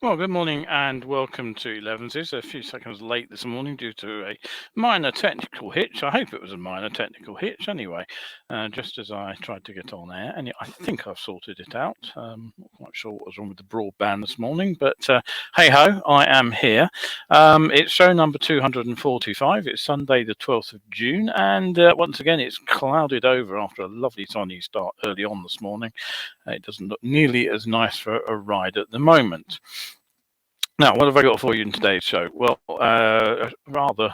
Well, good morning and welcome to Elevenses. A few seconds late this morning due to a minor technical hitch. I hope it was a minor technical hitch anyway, just as I tried to get on air. And I think I've sorted it out. Not quite sure what was wrong with the broadband this morning, but hey ho, I am here. It's show number 245. It's Sunday, the 12th of June. And once again, it's clouded over after a lovely sunny start early on this morning. It doesn't look nearly as nice for a ride at the moment. Now, what have I got for you in today's show? Well, a rather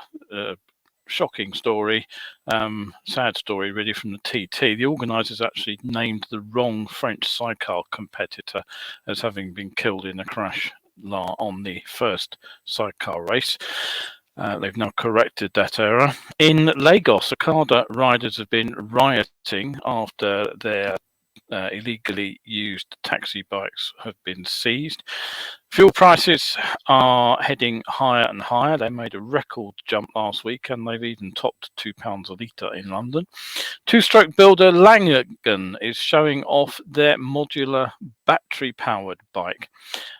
shocking story, sad story really from the TT. The organisers actually named the wrong French sidecar competitor as having been killed in a crash on the first sidecar race. They've now corrected that error. In Lagos, Okada riders have been rioting after their illegally used taxi bikes have been seized. Fuel prices are heading higher and higher. They made a record jump last week and they've even topped £2 a litre in London. Two-stroke builder Langen is showing off their modular battery-powered bike.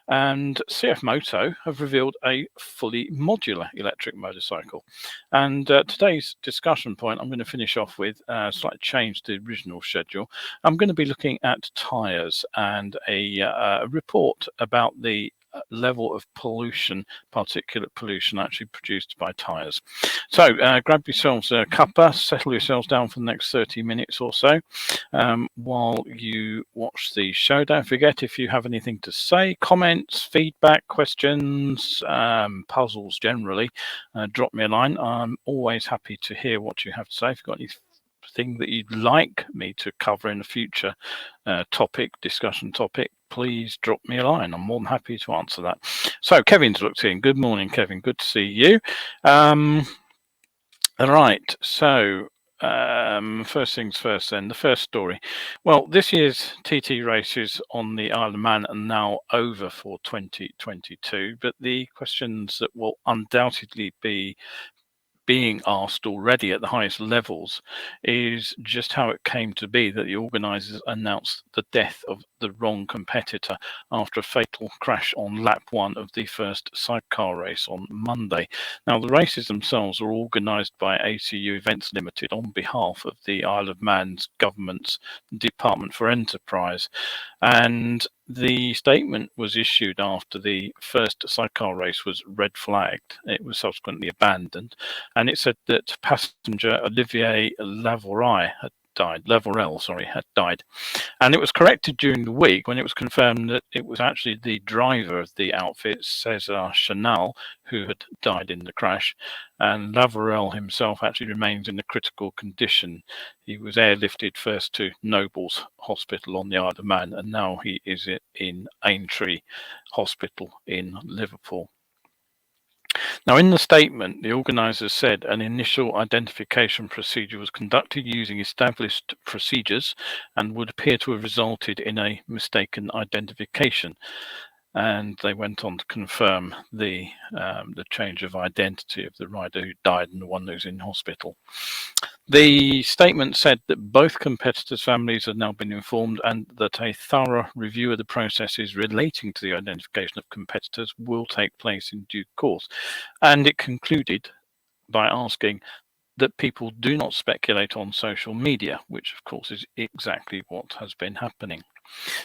And CFMoto have revealed a fully modular electric motorcycle. And today's discussion point, I'm going to finish off with a slight change to the original schedule. I'm going to be looking at tyres and a report about the level of pollution, particulate pollution actually produced by tyres. So grab yourselves a cuppa, settle yourselves down for the next 30 minutes or so while you watch the show. Don't forget, if you have anything to say, comments, feedback, questions, puzzles generally, drop me a line. I'm always happy to hear what you have to say. If you've got anything that you'd like me to cover in a future discussion topic, please drop me a line. I'm more than happy to answer that. So Kevin's looked in. Good morning, Kevin. Good to see you. All right. So first things first then, the first story. Well, this year's TT races on the Isle of Man are now over for 2022, but the questions that will undoubtedly be being asked already at the highest levels is just how it came to be that the organisers announced the death of the wrong competitor after a fatal crash on lap 1 of the first sidecar race on Monday. Now, the races themselves are organised by ACU Events Limited on behalf of the Isle of Man's government's Department for Enterprise, and the statement was issued after the first sidecar race was red flagged. It was subsequently abandoned, and it said that passenger Olivier Lavorel had died. And it was corrected during the week when it was confirmed that it was actually the driver of the outfit, Cesar Chanal, who had died in the crash. And Lavorel himself actually remains in a critical condition. He was airlifted first to Nobles Hospital on the Isle of Man, and now he is in Aintree Hospital in Liverpool. Now, in the statement, the organisers said an initial identification procedure was conducted using established procedures and would appear to have resulted in a mistaken identification. And they went on to confirm the change of identity of the rider who died and the one who's in hospital. The statement said that both competitors' families have now been informed and that a thorough review of the processes relating to the identification of competitors will take place in due course. And it concluded by asking that people do not speculate on social media, which of course is exactly what has been happening.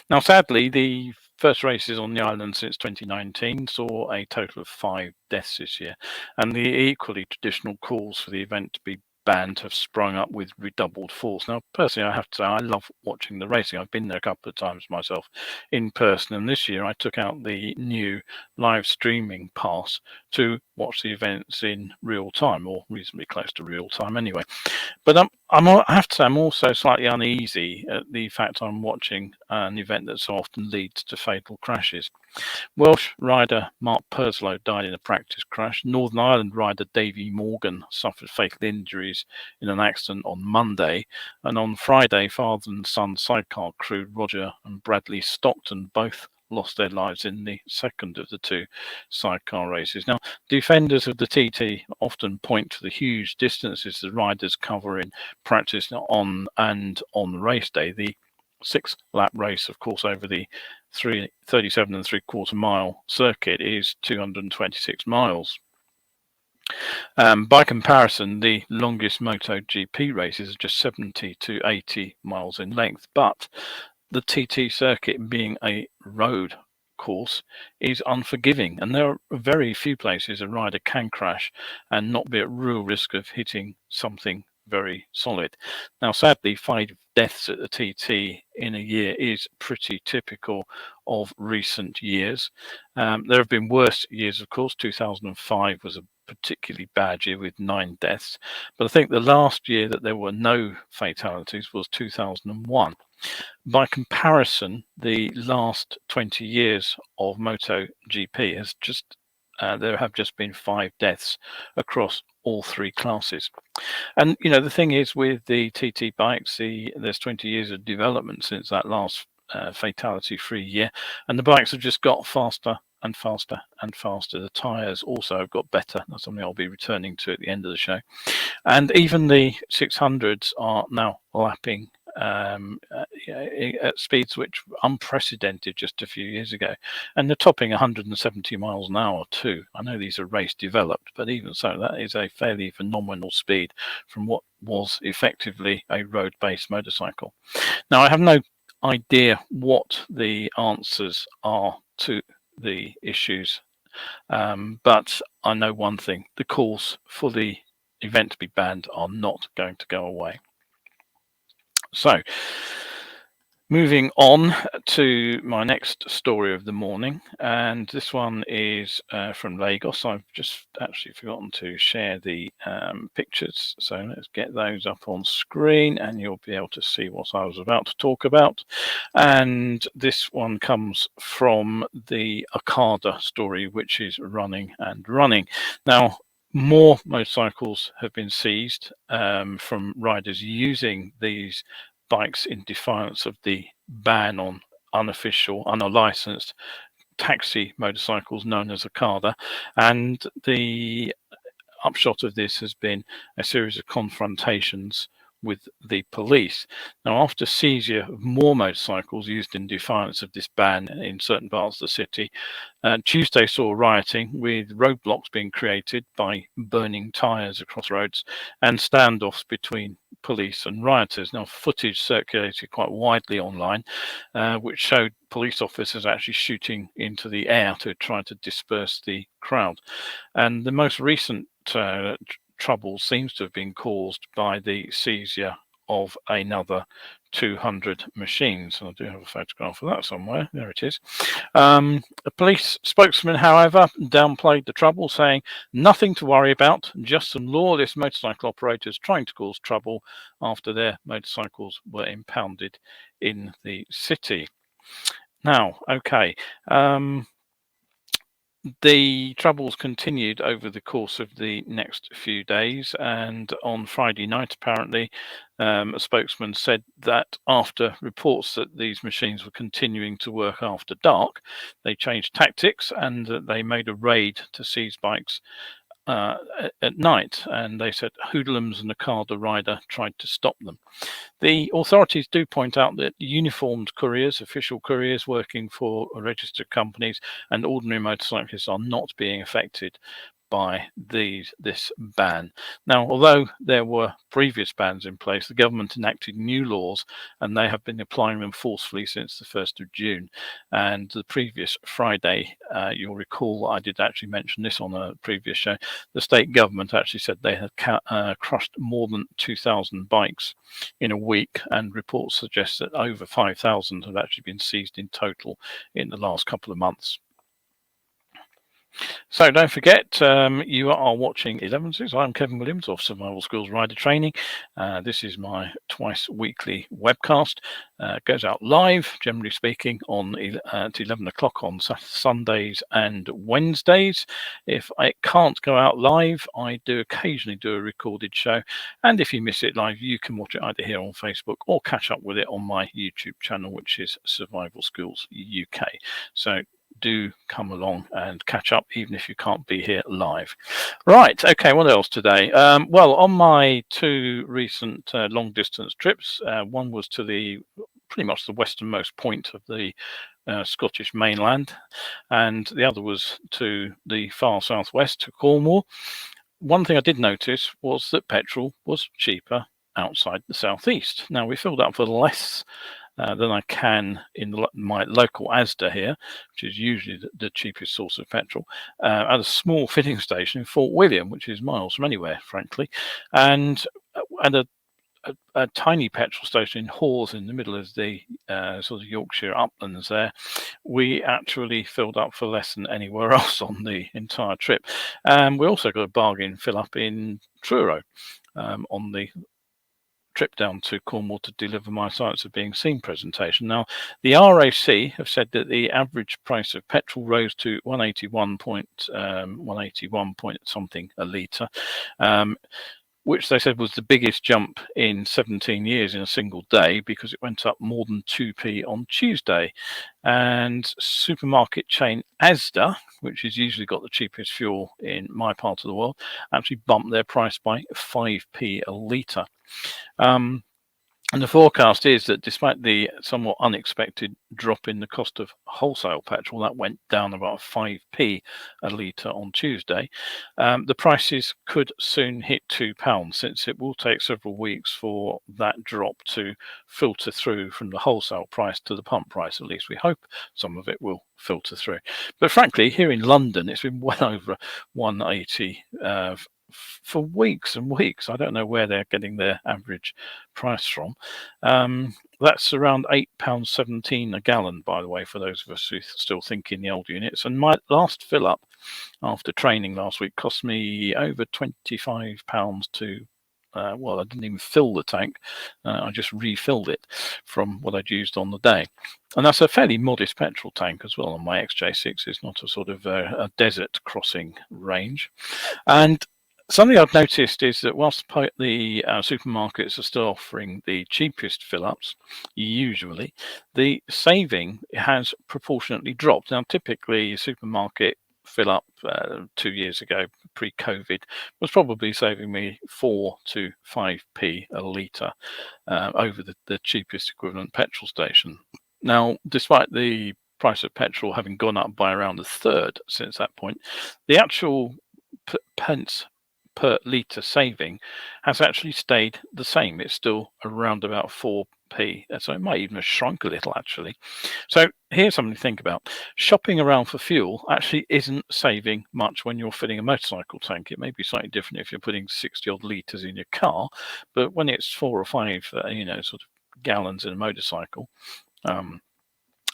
Now, sadly, the first races on the island since 2019 saw a total of 5 deaths this year, and the equally traditional calls for the event to be banned have sprung up with redoubled force. Now, personally, I have to say I love watching the racing. I've been there a couple of times myself in person, and this year I took out the new live streaming pass to watch the events in real time, or reasonably close to real time anyway. But I have to say I'm also slightly uneasy at the fact I'm watching an event that so often leads to fatal crashes. Welsh rider Mark Purslow died in a practice crash. Northern Ireland rider Davy Morgan suffered fatal injuries in an accident on Monday. And on Friday, father and son sidecar crew Roger and Bradley Stockton both lost their lives in the second of the 2 sidecar races. Now, defenders of the TT often point to the huge distances the riders cover in practice on race day. The 6-lap race, of course, over the 37.75 mile circuit is 226 miles. By comparison, the longest MotoGP races are just 70 to 80 miles in length, but the TT circuit, being a road course, is unforgiving, and there are very few places a rider can crash and not be at real risk of hitting something very solid. Now, sadly, 5 deaths at the TT in a year is pretty typical of recent years. There have been worse years, of course. 2005 was a particularly bad year with 9 deaths, but I think the last year that there were no fatalities was 2001. By comparison, the last 20 years of MotoGP has just there have just been 5 deaths across all 3 classes. And you know, the thing is with the TT bikes, there's 20 years of development since that last fatality-free year, and the bikes have just got faster and faster and faster. The tyres also have got better. That's something I'll be returning to at the end of the show. And even the 600s are now lapping at speeds which were unprecedented just a few years ago, and they're topping 170 miles an hour too. I know these are race developed, but even so, that is a fairly phenomenal speed from what was effectively a road-based motorcycle. Now, I have no idea what the answers are to the issues, but I know one thing: the calls for the event to be banned are not going to go away. So, moving on to my next story of the morning, and this one is from Lagos. I've just actually forgotten to share the pictures, so let's get those up on screen and you'll be able to see what I was about to talk about. And this one comes from the Okada story, which is running and running. Now, more motorcycles have been seized from riders using these bikes in defiance of the ban on unofficial, unlicensed taxi motorcycles known as Okada. And the upshot of this has been a series of confrontations with the police. Now, after seizure of more motorcycles used in defiance of this ban in certain parts of the city, Tuesday saw rioting with roadblocks being created by burning tyres across roads and standoffs between police and rioters. Now, footage circulated quite widely online, which showed police officers actually shooting into the air to try to disperse the crowd. And the most recent trouble seems to have been caused by the seizure of another 200 machines. I do have a photograph of that somewhere. There it is. A police spokesman, however, downplayed the trouble, saying nothing to worry about, just some lawless motorcycle operators trying to cause trouble after their motorcycles were impounded in the city. Now, okay. The troubles continued over the course of the next few days, and on Friday night, apparently, a spokesman said that after reports that these machines were continuing to work after dark, they changed tactics and they made a raid to seize bikes at night, and they said hoodlums and a Okada rider tried to stop them. The authorities do point out that uniformed couriers, official couriers working for registered companies, and ordinary motorcyclists are not being affected by this ban. Now, although there were previous bans in place, the government enacted new laws and they have been applying them forcefully since the 1st of June. And the previous Friday, you'll recall I did actually mention this on a previous show, the state government actually said they had crushed more than 2,000 bikes in a week, and reports suggest that over 5,000 have actually been seized in total in the last couple of months. So don't forget, you are watching Elevenses. I'm Kevin Williams of Survival Schools Rider Training. This is my twice weekly webcast. It goes out live, generally speaking, at 11 o'clock on Sundays and Wednesdays. If it can't go out live, I do occasionally do a recorded show. And if you miss it live, you can watch it either here on Facebook or catch up with it on my YouTube channel, which is Survival Schools UK. So do come along and catch up, even if you can't be here live. Right, okay, what else today? Well, on my 2 recent long distance trips, one was to the pretty much the westernmost point of the Scottish mainland, and the other was to the far southwest to Cornwall. One thing I did notice was that petrol was cheaper outside the southeast. Now, we filled up for less than I can in my local Asda here, which is usually the cheapest source of petrol, at a small filling station in Fort William, which is miles from anywhere, frankly, and at a tiny petrol station in Hawes in the middle of the sort of Yorkshire uplands there, we actually filled up for less than anywhere else on the entire trip. We also got a bargain fill up in Truro on the trip down to Cornwall to deliver my Science of Being Seen presentation. Now, the RAC have said that the average price of petrol rose to 181 point something a litre, which they said was the biggest jump in 17 years in a single day, because it went up more than 2p on Tuesday. And supermarket chain Asda, which has usually got the cheapest fuel in my part of the world, actually bumped their price by 5p a litre. And the forecast is that despite the somewhat unexpected drop in the cost of wholesale petrol, that went down about 5p a litre on Tuesday, the prices could soon hit £2, since it will take several weeks for that drop to filter through from the wholesale price to the pump price. At least we hope some of it will filter through. But frankly, here in London, it's been well over 180 for weeks and weeks. I don't know where they're getting their average price from. That's around £8.17 a gallon, by the way, for those of us who still think in the old units. And my last fill up after training last week cost me over £25 to well, I didn't even fill the tank. I just refilled it from what I'd used on the day. And that's a fairly modest petrol tank as well on my XJ6. It's not a sort of a desert crossing range. And something I've noticed is that whilst the supermarkets are still offering the cheapest fill-ups, usually, the saving has proportionately dropped. Now, typically, a supermarket fill-up 2 years ago, pre-COVID, was probably saving me 4 to 5p a litre over the cheapest equivalent petrol station. Now, despite the price of petrol having gone up by around a third since that point, the actual pence per litre saving has actually stayed the same. It's still around about 4p, so it might even have shrunk a little actually. So here's something to think about. Shopping around for fuel actually isn't saving much when you're filling a motorcycle tank. It may be slightly different if you're putting 60 odd litres in your car, but when it's 4 or 5 sort of gallons in a motorcycle,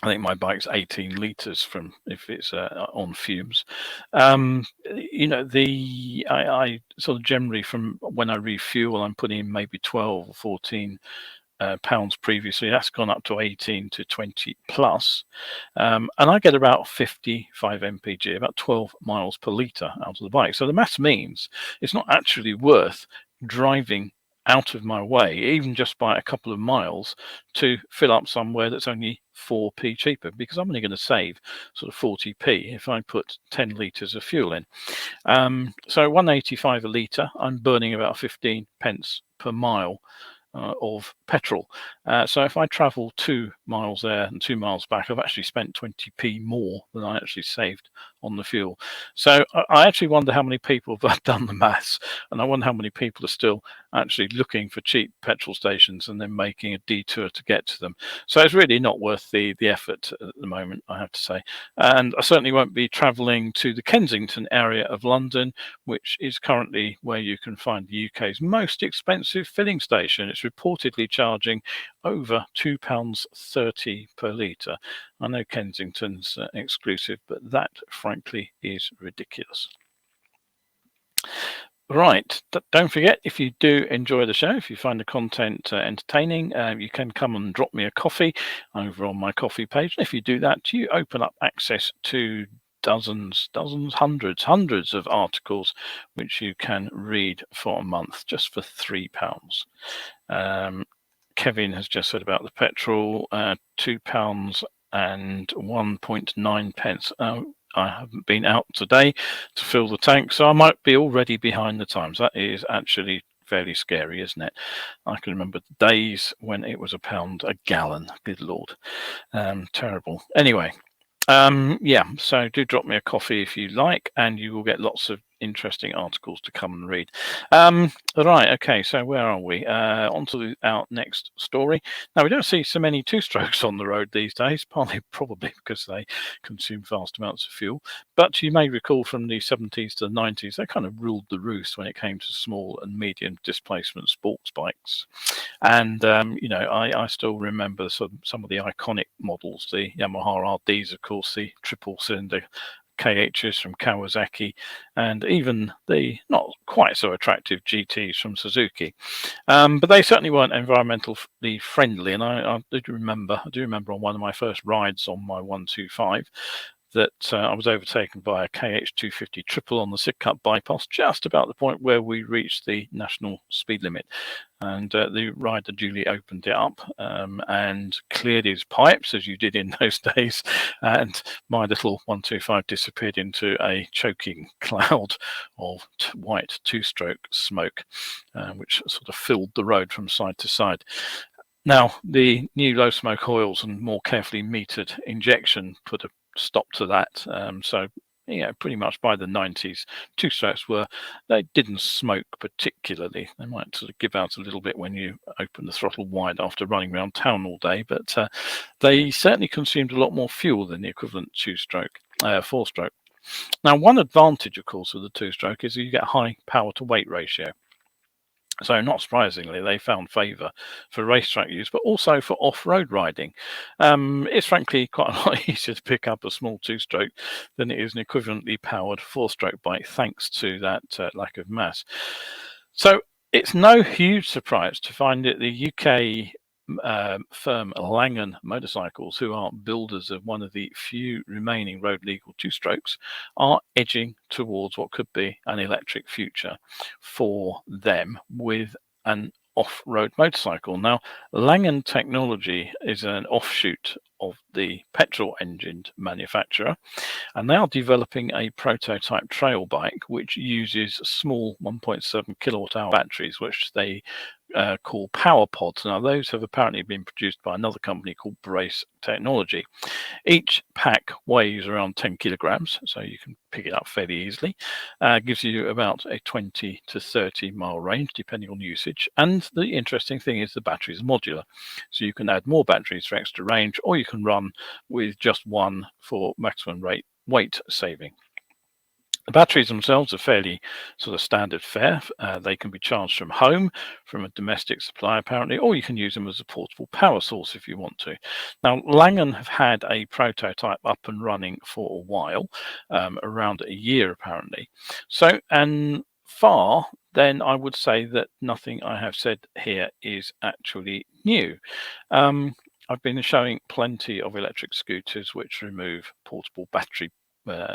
I think my bike's 18 litres from if it's on fumes. I sort of generally, from when I refuel, I'm putting in maybe 12 or 14 pounds previously. That's gone up to 18 to 20 plus. And I get about 55 mpg, about 12 miles per litre out of the bike. So the maths means it's not actually worth driving out of my way, even just by a couple of miles, to fill up somewhere that's only 4p cheaper, because I'm only going to save sort of 40p if I put 10 litres of fuel in. So 185 a litre, I'm burning about 15 pence per mile of petrol. So if I travel 2 miles there and 2 miles back, I've actually spent 20p more than I actually saved on the fuel. So I actually wonder how many people have done the maths, and I wonder how many people are still actually looking for cheap petrol stations and then making a detour to get to them. So it's really not worth the effort at the moment, I have to say. And I certainly won't be travelling to the Kensington area of London, which is currently where you can find the UK's most expensive filling station. It's reportedly charging over £2.30 per litre. I know Kensington's exclusive, but that frankly is ridiculous. Right, don't forget, if you do enjoy the show, if you find the content entertaining, you can come and drop me a coffee over on my coffee page. And if you do that, you open up access to hundreds of articles which you can read for a month just for £3. Kevin has just said about the petrol, £2 and 1.9 pence. I haven't been out today to fill the tank, so I might be already behind the times. That is actually fairly scary, isn't it? I can remember the days when it was £1 a gallon. Good Lord. Terrible. Anyway, yeah, so do drop me a coffee if you like, and you will get lots of interesting articles to come and read. Right, okay, so where are we? On to our next story. Now, we don't see so many two-strokes on the road these days, partly probably because they consume vast amounts of fuel. But you may recall from the 70s to the 90s, they kind of ruled the roost when it came to small and medium displacement sports bikes. And, you know, I still remember some of the iconic models, the Yamaha RDs, of course, the triple cylinder KHs from Kawasaki, and even the not quite so attractive GTs from Suzuki. But they certainly weren't environmentally friendly. And I do remember on one of my first rides on my 125 that I was overtaken by a KH250 triple on the Sidcup bypass, just about the point where we reached the national speed limit. And the rider duly opened it up and cleared his pipes, as you did in those days. And my little 125 disappeared into a choking cloud of white two-stroke smoke, which sort of filled the road from side to side. Now, the new low smoke oils and more carefully metered injection put a stop to that. So, you know, pretty much by the 90s, two-strokes they didn't smoke particularly. They might sort of give out a little bit when you open the throttle wide after running around town all day, but they certainly consumed a lot more fuel than the equivalent two-stroke, four-stroke. Now, one advantage, of course, of the two-stroke is you get a high power-to-weight ratio. So not surprisingly, they found favour for racetrack use, but also for off-road riding. It's frankly quite a lot easier to pick up a small two-stroke than it is an equivalently powered four-stroke bike, thanks to that lack of mass. So it's no huge surprise to find that the UK firm Langen Motorcycles, who are builders of one of the few remaining road legal two-strokes, are edging towards what could be an electric future for them with an off-road motorcycle. Now, Langen Technology is an offshoot of the petrol engined manufacturer, and they are developing a prototype trail bike which uses small 1.7 kilowatt hour batteries, which they call power pods. Now, those have apparently been produced by another company called Brace Technology. Each pack weighs around 10 kilograms, so you can pick it up fairly easily. Gives you about a 20 to 30 mile range, depending on usage. And the interesting thing is the battery is modular, so you can add more batteries for extra range, or you can run with just one for maximum weight saving. The batteries themselves are fairly sort of standard fare. They can be charged from home, from a domestic supply apparently, or you can use them as a portable power source if you want to. Now, Langen have had a prototype up and running for a while, around a year apparently. So, and then I would say that nothing I have said here is actually new. I've been showing plenty of electric scooters which remove portable battery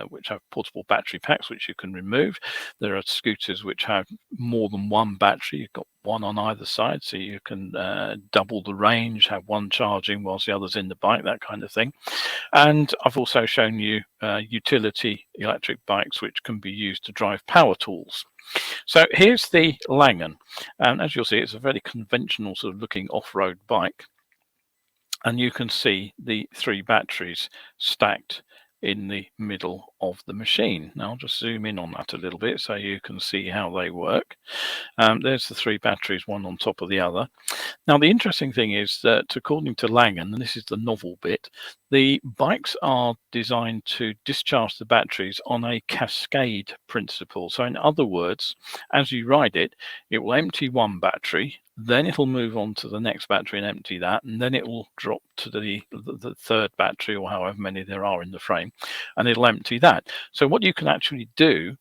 which have portable battery packs which you can remove. There are scooters which have more than one battery. You've got one on either side, so you can double the range, have one charging whilst the other's in the bike, that kind of thing. And I've also shown you utility electric bikes which can be used to drive power tools. So here's the Langen, and as you'll see, it's a very conventional sort of looking off-road bike, and you can see the three batteries stacked in the middle of the machine. Now I'll just zoom in on that a little bit so you can see how they work. There's the three batteries, one on top of the other. Now the interesting thing is that according to Langen, and this is the novel bit, the bikes are designed to discharge the batteries on a cascade principle. So in other words, as you ride it, it will empty one battery, then it'll move on to the next battery and empty that, and then it will drop to the third battery, or however many there are in the frame, and it'll empty that. So what you can actually do,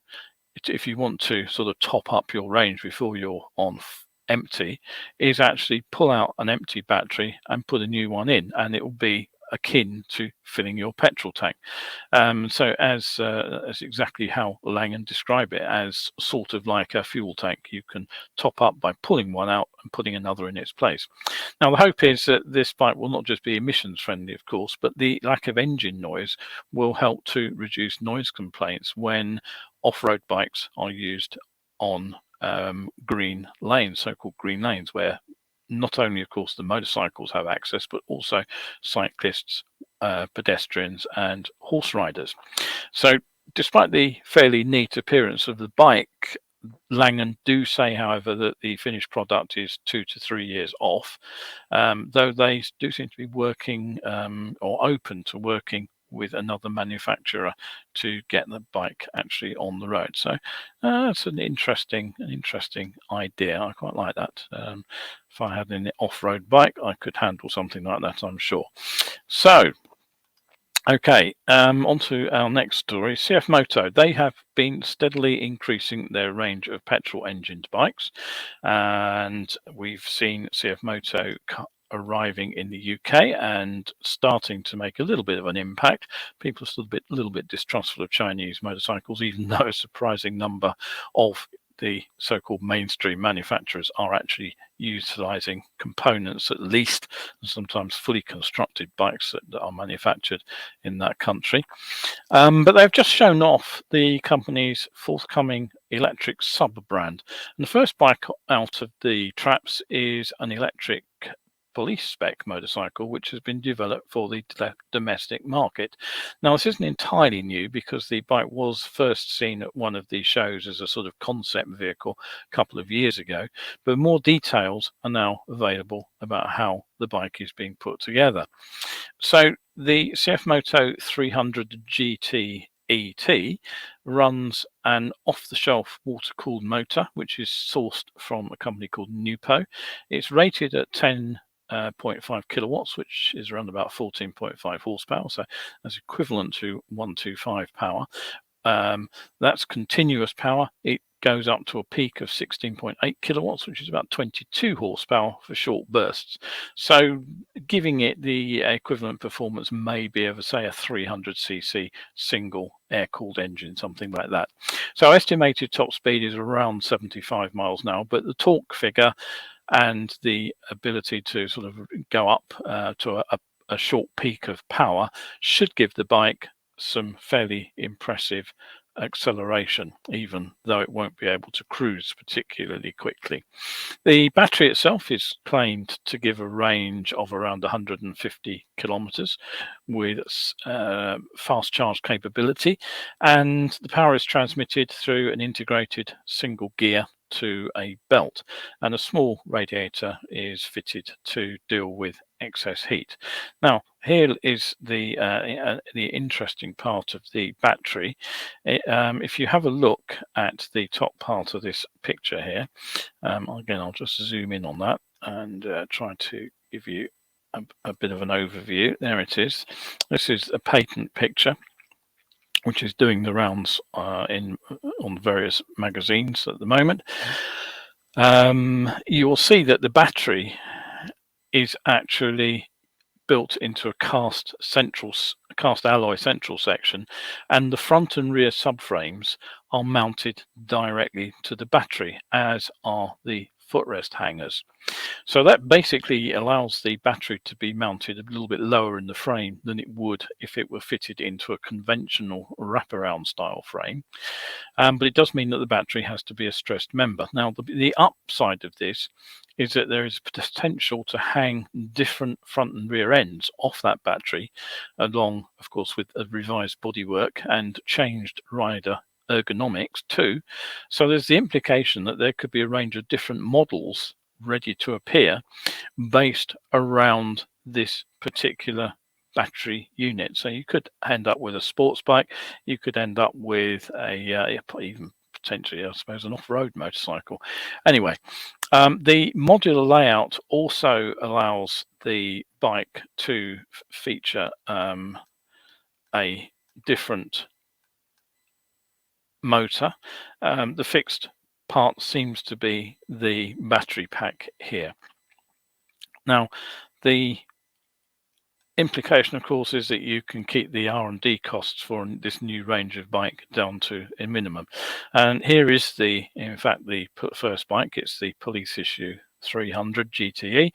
if you want to sort of top up your range before you're on empty, is actually pull out an empty battery and put a new one in, and it will be akin to filling your petrol tank. So as exactly how Langen describe it, as sort of like a fuel tank, you can top up by pulling one out and putting another in its place. Now the hope is that this bike will not just be emissions friendly, of course, but the lack of engine noise will help to reduce noise complaints when off-road bikes are used on green lanes, so-called green lanes, where not only, of course, the motorcycles have access, but also cyclists, pedestrians, and horse riders. So, despite the fairly neat appearance of the bike, Langen do say, however, that the finished product is 2 to 3 years off, though they do seem to be working or open to working with another manufacturer to get the bike actually on the road. So that's an interesting idea. I quite like that. If I had an off-road bike, I could handle something like that, I'm sure. So, okay, on to our next story. CFMoto, they have been steadily increasing their range of petrol-engined bikes, and we've seen CFMoto arriving in the UK and starting to make a little bit of an impact. People are still a little bit distrustful of Chinese motorcycles, even though a surprising number of the so-called mainstream manufacturers are actually utilizing components, at least, and sometimes fully constructed bikes that are manufactured in that country. But they've just shown off the company's forthcoming electric sub-brand. And the first bike out of the traps is an electric police spec motorcycle, which has been developed for the domestic market. Now, this isn't entirely new because the bike was first seen at one of these shows as a sort of concept vehicle a couple of years ago, but more details are now available about how the bike is being put together. So the CFMoto 300 GT ET runs an off-the-shelf water-cooled motor, which is sourced from a company called Nupo. It's rated at 10.5 kilowatts, which is around about 14.5 horsepower, so that's equivalent to 125 power. That's continuous power. It goes up to a peak of 16.8 kilowatts, which is about 22 horsepower for short bursts. So giving it the equivalent performance maybe of, say, a 300cc single air-cooled engine, something like that. So estimated top speed is around 75 miles an hour, but the torque figure and the ability to sort of go up to a short peak of power should give the bike some fairly impressive acceleration, even though it won't be able to cruise particularly quickly. The battery itself is claimed to give a range of around 150 kilometers with fast charge capability, and the power is transmitted through an integrated single gear to a belt, and a small radiator is fitted to deal with excess heat. Now, here is the interesting part of the battery. If you have a look at the top part of this picture here, again, I'll just zoom in on that and try to give you a bit of an overview. There it is. This is a patent picture, which is doing the rounds on various magazines at the moment. You will see that the battery is actually built into a cast alloy central section, and the front and rear subframes are mounted directly to the battery, as are the footrest hangers. So that basically allows the battery to be mounted a little bit lower in the frame than it would if it were fitted into a conventional wraparound style frame. But it does mean that the battery has to be a stressed member. Now, the upside of this is that there is potential to hang different front and rear ends off that battery, along, of course, with a revised bodywork and changed rider ergonomics too. So there's the implication that there could be a range of different models ready to appear based around this particular battery unit. So you could end up with a sports bike, you could end up with a even potentially, I suppose, an off-road motorcycle. Anyway, the modular layout also allows the bike to feature a different motor. The fixed part seems to be the battery pack here. Now, the implication, of course, is that you can keep the R&D costs for this new range of bike down to a minimum. And here is in fact, the first bike. It's the police issue 300 GTE,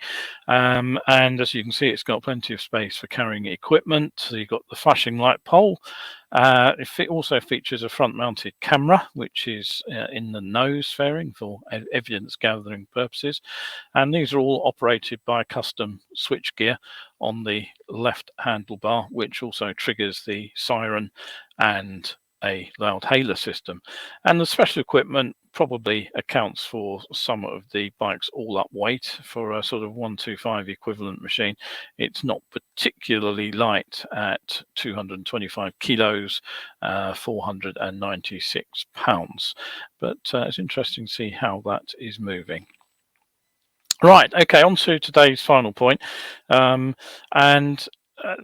and as you can see, it's got plenty of space for carrying equipment. So you've got the flashing light pole. It also features a front-mounted camera, which is in the nose fairing for evidence gathering purposes, and these are all operated by custom switchgear on the left handlebar, which also triggers the siren and a loud hailer system. And the special equipment probably accounts for some of the bike's all-up weight. For a sort of 125 equivalent machine, it's not particularly light at 225 kilos, 496 pounds, but it's interesting to see how that is moving. Right, okay, on to today's final point. And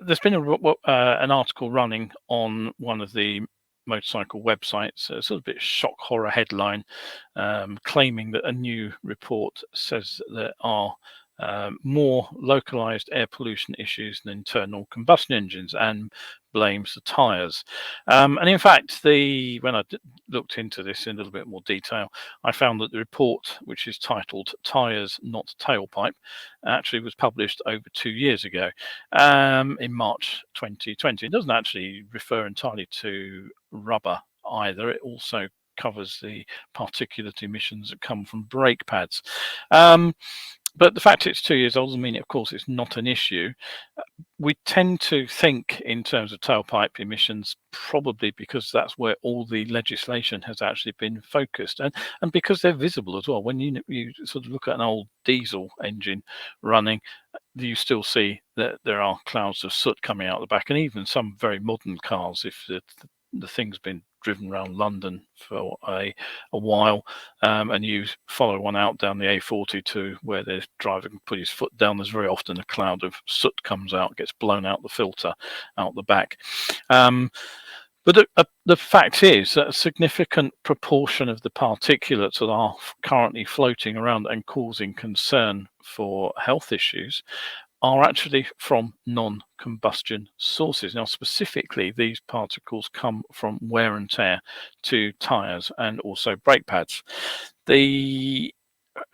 there's been an article running on one of the motorcycle websites, a sort of bit shock horror headline, claiming that a new report says there are more localized air pollution issues than internal combustion engines, and blames the tyres. And in fact, when I looked into this in a little bit more detail, I found that the report, which is titled "Tyres, Not Tailpipe," actually was published over 2 years ago, in March 2020. It doesn't actually refer entirely to rubber either. It also covers the particulate emissions that come from brake pads. But the fact it's 2 years old doesn't mean, of course, it's not an issue. We tend to think in terms of tailpipe emissions, probably because that's where all the legislation has actually been focused, and because they're visible as well. When you sort of look at an old diesel engine running, you still see that there are clouds of soot coming out the back, and even some very modern cars, if the thing's been driven around London for a while, and you follow one out down the A40 to where the driver can put his foot down, there's very often a cloud of soot comes out, gets blown out the filter out the back. But the fact is that a significant proportion of the particulates that are currently floating around and causing concern for health issues are actually from non-combustion sources. Now, specifically, these particles come from wear and tear to tyres and also brake pads. The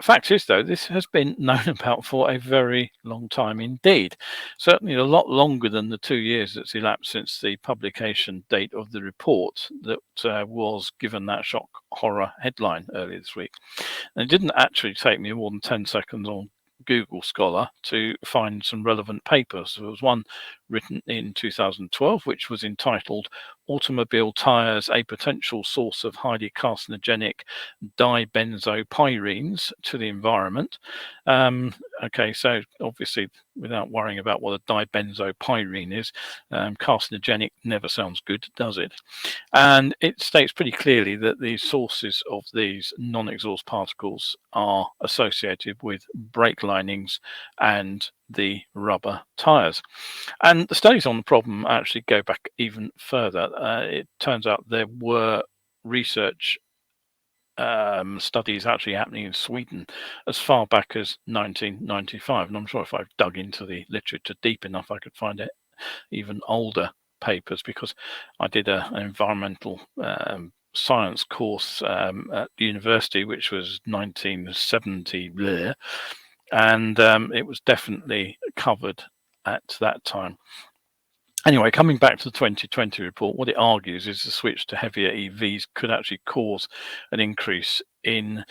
fact is, though, this has been known about for a very long time indeed. Certainly a lot longer than the 2 years that's elapsed since the publication date of the report that was given that shock horror headline earlier this week. And it didn't actually take me more than 10 seconds on Google Scholar to find some relevant papers. There was one written in 2012, which was entitled "Automobile Tyres, a Potential Source of Highly Carcinogenic Dibenzopyrenes to the Environment." Okay, so obviously, without worrying about what a dibenzopyrene is, carcinogenic never sounds good, does it? And it states pretty clearly that the sources of these non-exhaust particles are associated with brake linings and the rubber tyres. And the studies on the problem actually go back even further. It turns out there were research studies actually happening in Sweden as far back as 1995. And I'm sure if I've dug into the literature deep enough, I could find it even older papers, because I did an environmental science course at university, which was 1970, bleh, and it was definitely covered at that time. Anyway, coming back to the 2020 report, what it argues is the switch to heavier EVs could actually cause an increase in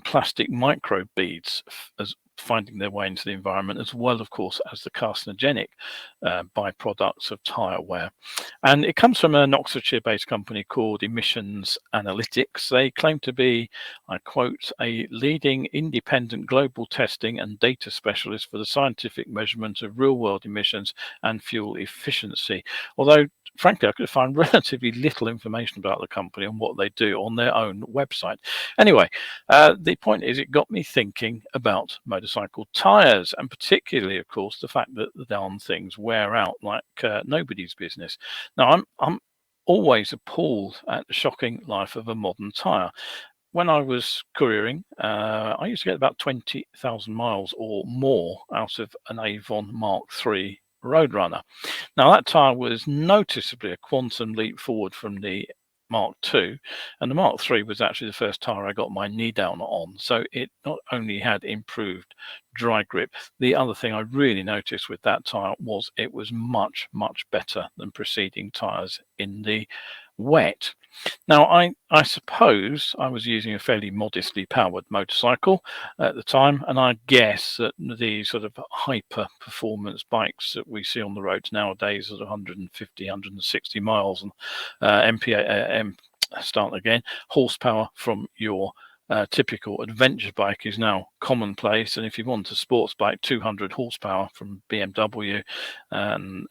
plastic microbeads as finding their way into the environment, as well, of course, as the carcinogenic byproducts of tyre wear. And it comes from an Oxfordshire-based company called Emissions Analytics. They claim to be, I quote, "a leading independent global testing and data specialist for the scientific measurement of real-world emissions and fuel efficiency." Although, frankly, I could find relatively little information about the company and what they do on their own website. Anyway, the point is, it got me thinking about motorcycle tyres, and particularly, of course, the fact that the darn things wear out like nobody's business. Now, I'm always appalled at the shocking life of a modern tyre. When I was couriering, I used to get about 20,000 miles or more out of an Avon Mark III Roadrunner. Now, that tyre was noticeably a quantum leap forward from the Mark II, and the Mark III was actually the first tyre I got my knee down on. So it not only had improved dry grip, the other thing I really noticed with that tyre was it was much, much better than preceding tyres in the wet. Now, I suppose I was using a fairly modestly powered motorcycle at the time, and I guess that the sort of hyper performance bikes that we see on the roads nowadays at 150, 160 miles and MPA, start again, horsepower from your typical adventure bike is now commonplace, and if you want a sports bike, 200 horsepower from BMW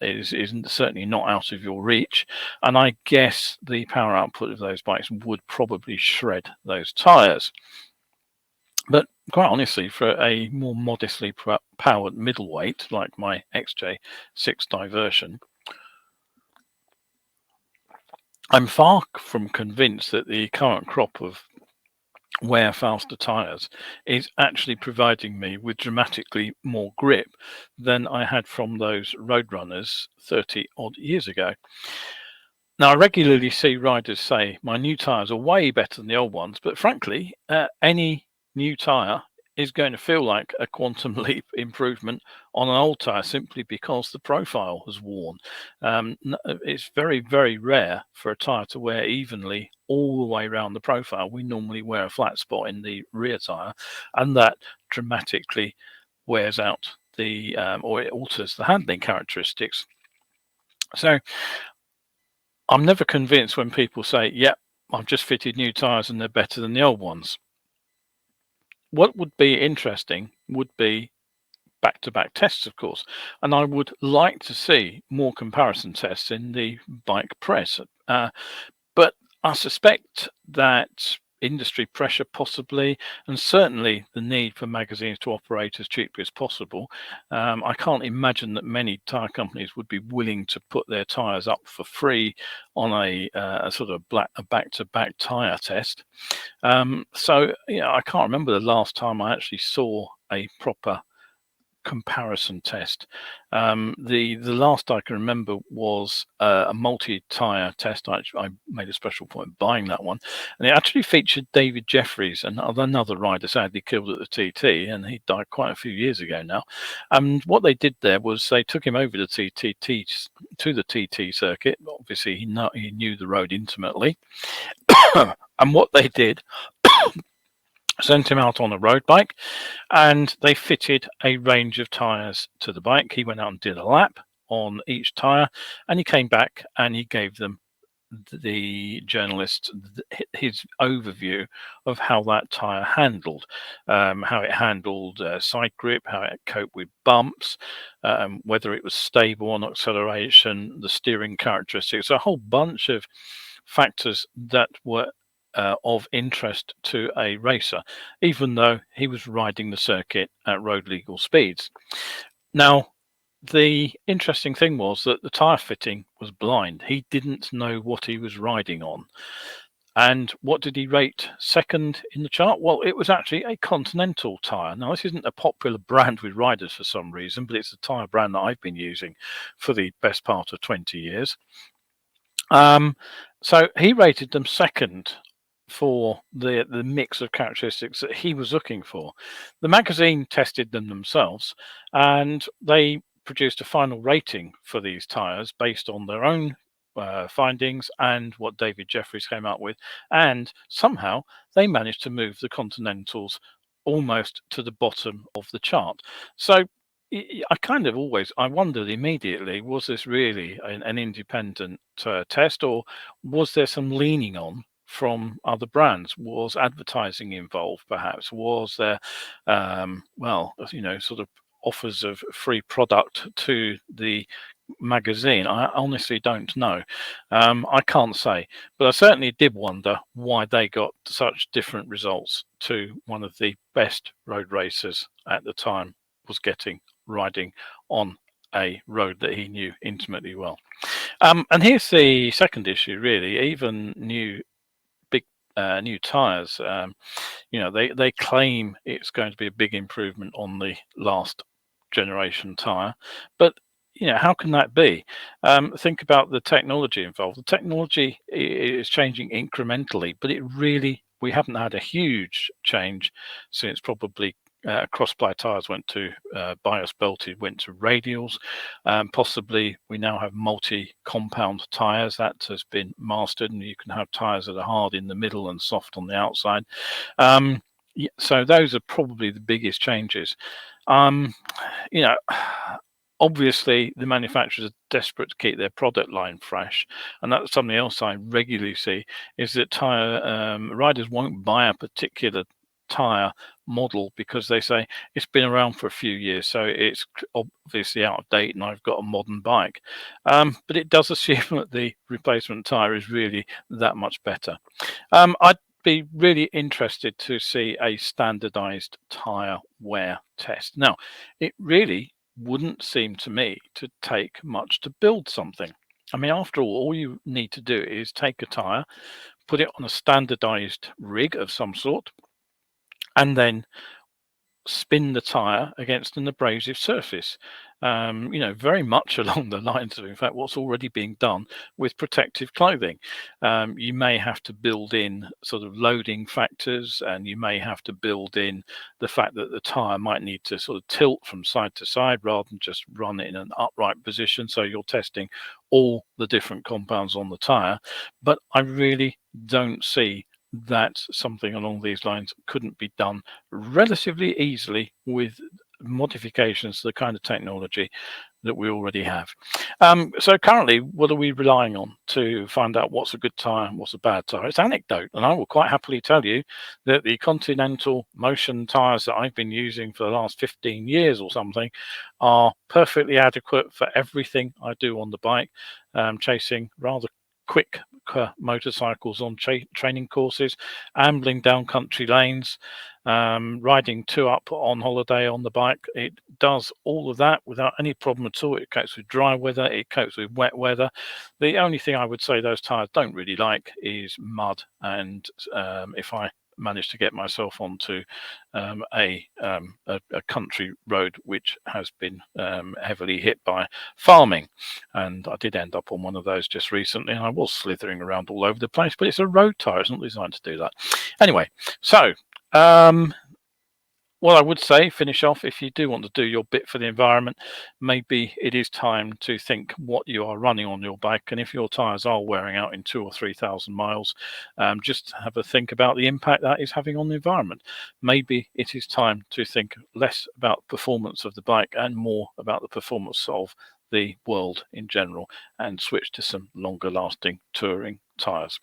isn't certainly not out of your reach. And I guess the power output of those bikes would probably shred those tyres. But quite honestly, for a more modestly powered middleweight like my XJ6 Diversion, I'm far from convinced that the current crop of wear faster tyres is actually providing me with dramatically more grip than I had from those Roadrunners 30 odd years ago. Now, I regularly see riders say my new tyres are way better than the old ones, but frankly, any new tyre is going to feel like a quantum leap improvement on an old tyre simply because the profile has worn. It's very, very rare for a tyre to wear evenly all the way around the profile. We normally wear a flat spot in the rear tyre, and that dramatically wears out the or it alters the handling characteristics. So I'm never convinced when people say, yep, I've just fitted new tyres and they're better than the old ones. What would be interesting would be back-to-back tests, of course, and I would like to see more comparison tests in the bike press. But I suspect that industry pressure possibly, and certainly the need for magazines to operate as cheaply as possible. I can't imagine that many tyre companies would be willing to put their tyres up for free on a sort of back-to-back tyre test. So, I can't remember the last time I actually saw a proper comparison test. The last I can remember was a multi-tyre test. I made a special point of buying that one, and it actually featured David Jeffries, another rider sadly killed at the TT, and he died quite a few years ago now. And what they did there was they took him over to the TT circuit. Obviously, he knew the road intimately, and what they did. Sent him out on a road bike, and they fitted a range of tyres to the bike. He went out and did a lap on each tyre, and he came back and he gave them, the journalists, his overview of how that tyre handled, how it handled side grip, how it coped with bumps, whether it was stable on acceleration, the steering characteristics, a whole bunch of factors that were of interest to a racer, even though he was riding the circuit at road legal speeds. Now, the interesting thing was that the tyre fitting was blind. He didn't know what he was riding on. And what did he rate second in the chart? Well, it was actually a Continental tyre. Now, this isn't a popular brand with riders for some reason, but it's a tyre brand that I've been using for the best part of 20 years. So he rated them second for the mix of characteristics that he was looking for. The magazine tested them themselves, and they produced a final rating for these tyres based on their own findings and what David Jeffries came up with, and somehow they managed to move the Continentals almost to the bottom of the chart. So I kind of I wondered immediately, was this really an independent test, or was there some leaning on from other brands? Was advertising involved, perhaps? Was there, sort of offers of free product to the magazine? I honestly don't know. I can't say, but I certainly did wonder why they got such different results to one of the best road racers at the time was getting, riding on a road that he knew intimately well. And here's the second issue, really. Even new tyres, they claim it's going to be a big improvement on the last generation tyre, but how can that be? Think about the technology involved. The technology is changing incrementally, but we haven't had a huge change since probably cross-ply tyres went to bias belted, went to radials. Possibly we now have multi-compound tyres. That has been mastered, and you can have tyres that are hard in the middle and soft on the outside. So those are probably the biggest changes. Obviously the manufacturers are desperate to keep their product line fresh, and that's something else I regularly see, is that riders won't buy a particular tire model because they say it's been around for a few years, so it's obviously out of date and I've got a modern bike. But it does assume that the replacement tire is really that much better. I'd be really interested to see a standardized tire wear test. Now, it really wouldn't seem to me to take much to build something. I mean, after all you need to do is take a tire, put it on a standardized rig of some sort, and then spin the tire against an abrasive surface. Very much along the lines of, in fact, what's already being done with protective clothing. You may have to build in sort of loading factors, and you may have to build in the fact that the tire might need to sort of tilt from side to side rather than just run it in an upright position. So you're testing all the different compounds on the tire. But I really don't see that something along these lines couldn't be done relatively easily with modifications to the kind of technology that we already have. So currently, what are we relying on to find out what's a good tire and what's a bad tire? It's anecdote, and I will quite happily tell you that the Continental Motion tires that I've been using for the last 15 years or something are perfectly adequate for everything I do on the bike, chasing rather quick motorcycles on training courses, ambling down country lanes, riding 2-up on holiday on the bike. It does all of that without any problem at all. It copes with dry weather, it copes with wet weather. The only thing I would say those tires don't really like is mud, and if I managed to get myself onto a country road which has been heavily hit by farming, and I did end up on one of those just recently, and I was slithering around all over the place, but it's a road tire, it's not designed to do that. Anyway, so what I would say, finish off, if you do want to do your bit for the environment, maybe it is time to think what you are running on your bike, and if your tyres are wearing out in 2,000 or 3,000 miles, just have a think about the impact that is having on the environment. Maybe it is time to think less about performance of the bike and more about the performance of the world in general, and switch to some longer lasting touring tyres.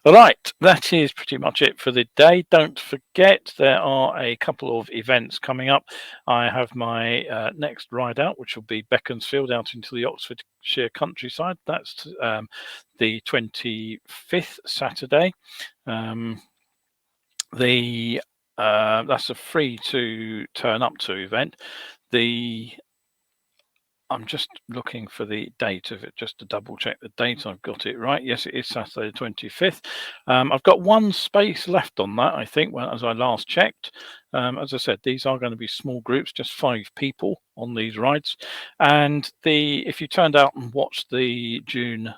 All right, that is pretty much it for the day. Don't forget, there are a couple of events coming up. I have my next ride out, which will be Beaconsfield out into the Oxfordshire countryside. That's the 25th Saturday. That's a free to turn up to event. I'm just looking for the date of it, just to double check the date I've got it right. Yes, it is Saturday the 25th. I've got one space left on that, I think, as I last checked. As I said, these are going to be small groups, just 5 people on these rides. And if you turned out and watched the June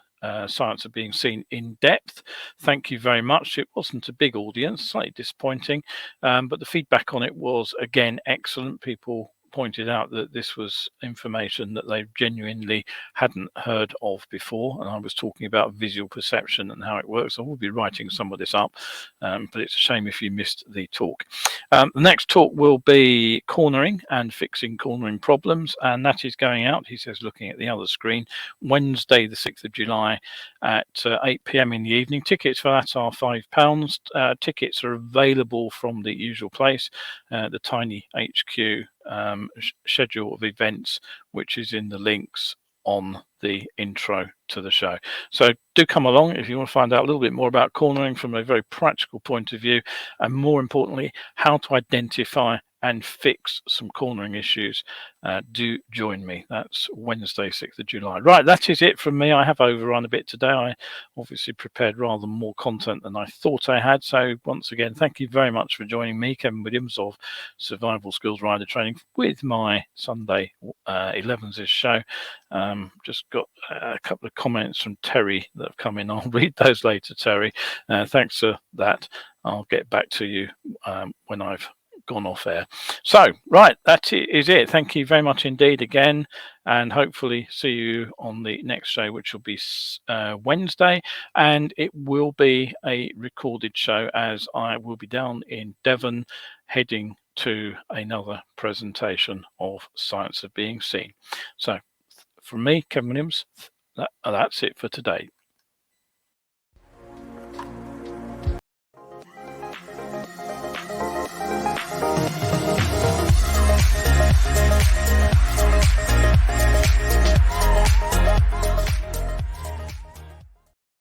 Science of Being Seen in depth, thank you very much. It wasn't a big audience, slightly disappointing, but the feedback on it was, again, excellent. People pointed out that this was information that they genuinely hadn't heard of before, and I was talking about visual perception and how it works. I will be writing some of this up, but it's a shame if you missed the talk. The next talk will be cornering and fixing cornering problems, and that is going out, he says, looking at the other screen, Wednesday the 6th of July at 8 p.m. in the evening. Tickets for that are £5. Tickets are available from the usual place, the Tiny HQ schedule of events, which is in the links on the intro to the show. So do come along if you want to find out a little bit more about cornering from a very practical point of view, and more importantly, how to identify and fix some cornering issues, do join me. That's Wednesday, 6th of July. Right, that is it from me. I have overrun a bit today. I obviously prepared rather more content than I thought I had. So once again, thank you very much for joining me, Kevin Williams of Survival Skills Rider Training, with my Sunday 11s show. Just got a couple of comments from Terry that have come in. I'll read those later, Terry. Thanks for that. I'll get back to you when I've gone off air. So, right, that is it. Thank you very much indeed again, and hopefully see you on the next show, which will be Wednesday, and it will be a recorded show as I will be down in Devon heading to another presentation of Science of Being Seen. So from me, Kevin Williams, that's it for today.